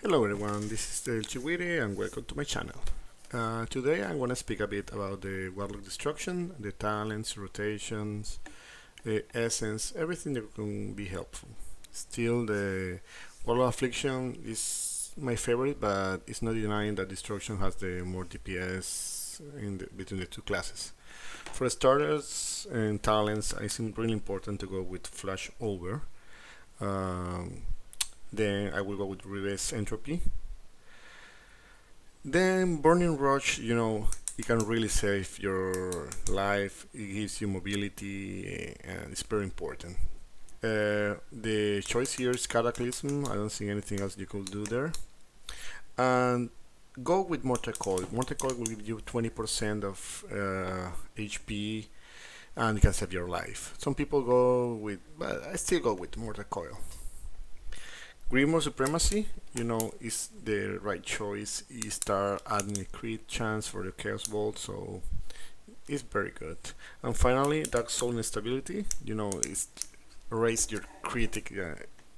Hello everyone, this is El Chihuire and welcome to my channel. Today I'm going to speak a bit about the Warlock destruction, the talents, rotations, the essence, everything that can be helpful. Still, the Warlock Affliction is my favorite, but it's not denying that destruction has the more DPS between the two classes. For starters and talents, I think really important to go with Flash Over. Um, then I will go with Reverse Entropy. Then Burning Rush, it can really save your life. It gives you mobility, and it's very important. The choice here is Cataclysm. I don't see anything else you could do there. And go with Mortal Coil. Mortal Coil will give you 20% of HP, and it can save your life. Some people go with, but I still go with Mortal Coil. Grimoire Supremacy, is the right choice. You start adding a crit chance for the Chaos Bolt, so it's very good. And finally, Dark Soul Instability, it's raise your critic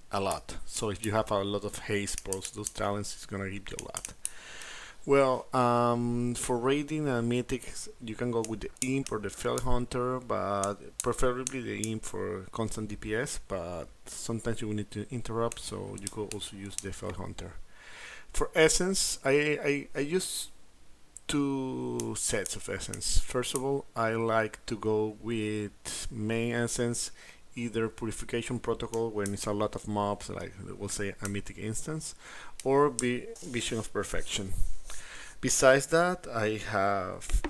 a lot. So if you have a lot of haste plus those talents, it's gonna give you a lot. Well, for raiding and mythics, you can go with the Imp or the Fell Hunter, but preferably the Imp for constant DPS, but sometimes you will need to interrupt, so you could also use the Fell Hunter. For Essence, I use two sets of Essence. First of all, I like to go with main Essence, either Purification Protocol when it's a lot of mobs, like we'll say a mythic instance, or Vision of Perfection. Besides that, I have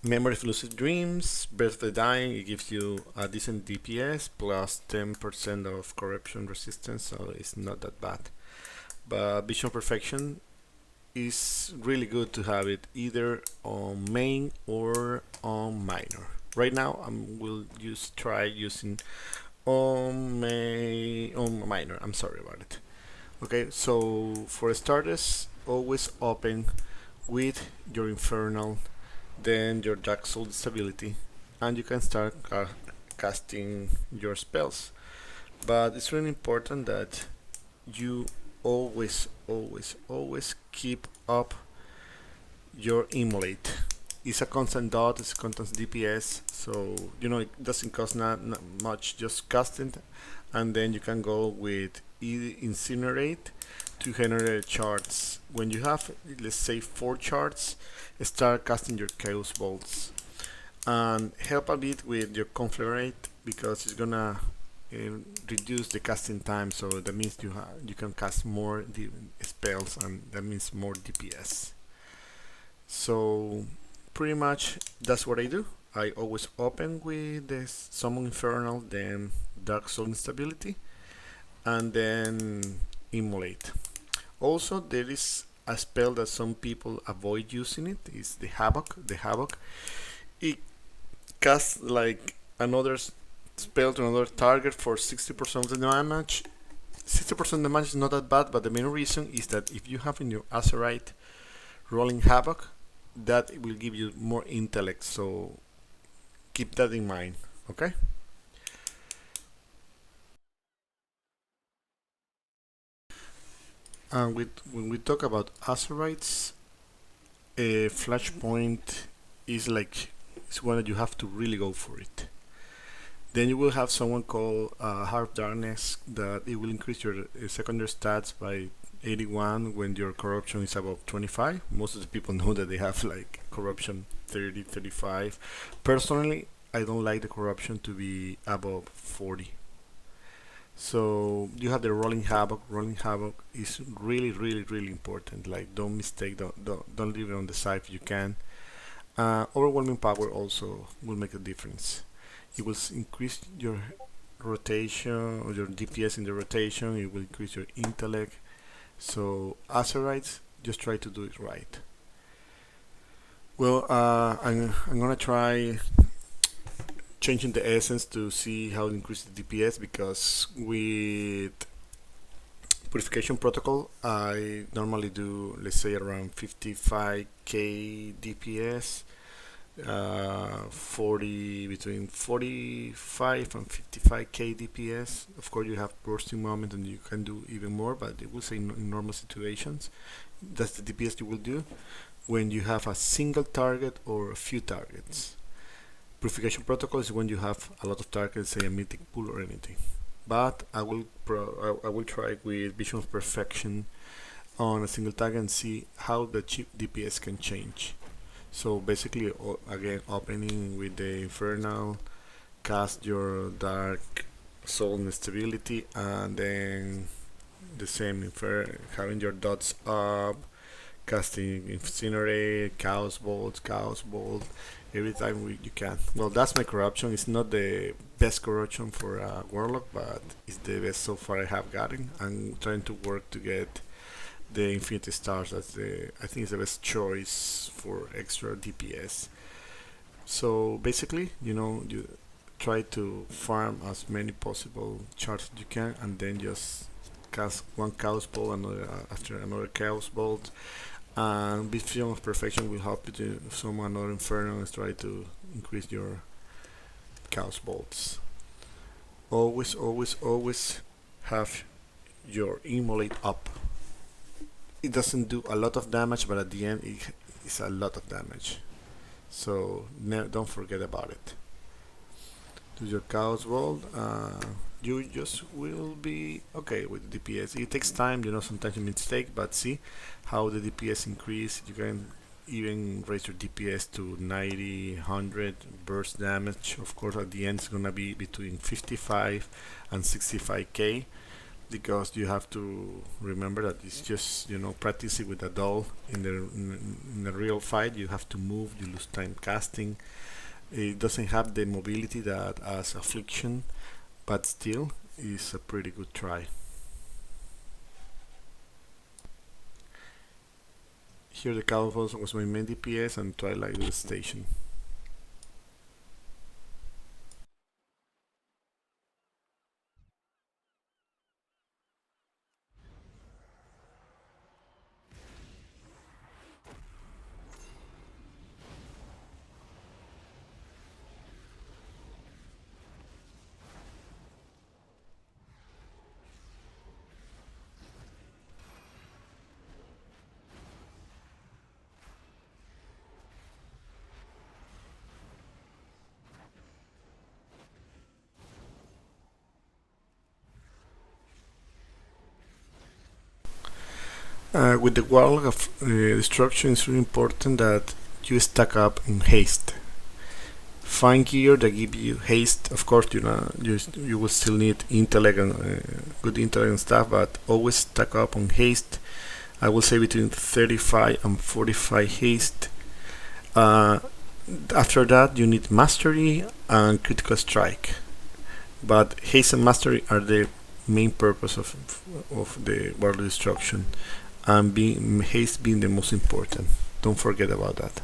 Memory of Lucid Dreams, Breath of the Dying. It gives you a decent DPS plus 10% of corruption resistance, so it's not that bad. But Vision of Perfection is really good to have it either on main or on minor. Right now, I will try using on minor. I'm sorry about it. Okay, so for starters, always open with your Infernal, then your Dark Soul Stability, and you can start casting your spells. But it's really important that you always, always, always keep up your Immolate. It's a constant dot, it's a constant DPS, so it doesn't cost not much just casting, and then you can go with Incinerate to generate charts. When you have, let's say, 4 charts, start casting your Chaos Bolts. And help a bit with your Conflagrate because it's gonna reduce the casting time, so that means you can cast more spells, and that means more DPS. So pretty much that's what I do. I always open with the Summon Infernal, then Dark Soul Instability, and then Immolate. Also, there is a spell that some people avoid using. It is the Havoc. The Havoc, it casts like another spell to another target for 60% of the damage. 60% damage is not that bad, but the main reason is that if you have in your Azerite rolling Havoc, that will give you more intellect, so keep that in mind, okay? And when we talk about Azerites, a flashpoint is like it's one that you have to really go for it. Then you will have someone called Heart of Darkness that it will increase your secondary stats by 81 when your corruption is above 25. Most of the people know that they have like corruption 30, 35. Personally, I don't like the corruption to be above 40. So you have the Rolling Havoc. Rolling Havoc is really, really, really important. Like, don't mistake, don't leave it on the side if you can. Overwhelming Power also will make a difference. It will increase your rotation or your DPS in the rotation. It will increase your intellect. So Azerites, just try to do it right. Well, I'm gonna try changing the essence to see how to increase the DPS, because with Purification Protocol I normally do, let's say, around 55k DPS, 40 between 45 and 55k DPS. Of course, you have bursting moment and you can do even more, but it will say in normal situations. That's the DPS you will do when you have a single target or a few targets. Purification protocol is when you have a lot of targets, say a mythic pool or anything. But I will try with Vision of Perfection on a single target and see how the chip DPS can change. So basically, again, opening with the Infernal, cast your Dark Soul Instability, and then the same having your dots up, casting Incinerate, Chaos Bolt, every time you can. Well, that's my corruption. It's not the best corruption for a Warlock, but it's the best so far I have gotten. I'm trying to work to get the Infinity Stars. I think it's the best choice for extra DPS. So basically, you try to farm as many possible charts as you can, and then just cast one Chaos Bolt after another Chaos Bolt. And Vision of Perfection will help you to summon another Inferno and try to increase your Chaos Bolts. Always, always, always have your Immolate up. It doesn't do a lot of damage, but at the end it's a lot of damage. So don't forget about it. Do your Chaos Bolt. You just will be okay with the DPS. It takes time, sometimes you mistake, but see how the DPS increase. You can even raise your DPS to 90, 100 burst damage. Of course, at the end it's gonna be between 55 and 65k, because you have to remember that it's just practicing with a doll. In the real fight, you have to move. You lose time casting. It doesn't have the mobility that as Affliction, but still is a pretty good try. Here the Calvos was my main DPS and Twilight with the station. With the Warlock of Destruction, it's really important that you stack up in haste. Find gear that give you haste. Of course, you will still need intellect and good intellect and stuff, but always stack up on haste. I will say between 35 and 45 haste. After that, you need mastery and critical strike. But haste and mastery are the main purpose of the Warlock Destruction, and haste being the most important. Don't forget about that.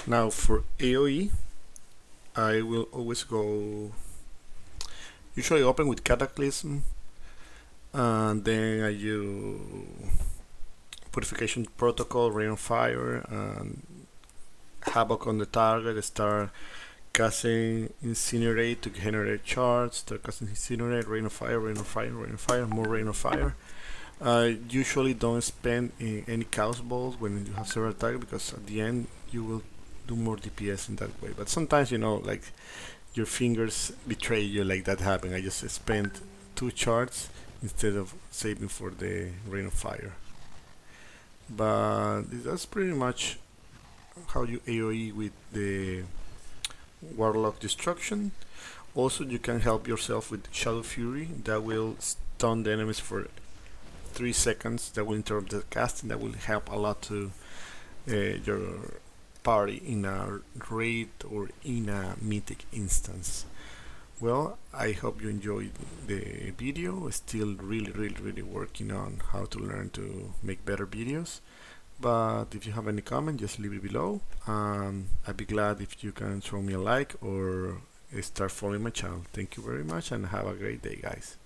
Now for AoE, I will always go usually open with Cataclysm, and then I do Purification Protocol, Rain of Fire, and Havoc on the target. Start casting Incinerate to generate charge. Start casting Incinerate, Rain of Fire, Rain of Fire, Rain of Fire, more Rain of Fire. I usually don't spend any chaos balls when you have several targets because at the end you will do more DPS in that way. But sometimes like your fingers betray you, like that happened. I just spent 2 charts instead of saving for the Rain of Fire. But that's pretty much how you AoE with the Warlock Destruction. Also, you can help yourself with Shadow Fury that will stun the enemies for 3 seconds. That will interrupt the casting. That will help a lot to your party in a raid or in a mythic instance. Well, I hope you enjoyed the video. Still really working on how to learn to make better videos. But if you have any comment, just leave it below. I'd be glad if you can throw me a like or start following my channel. Thank you very much and have a great day, guys.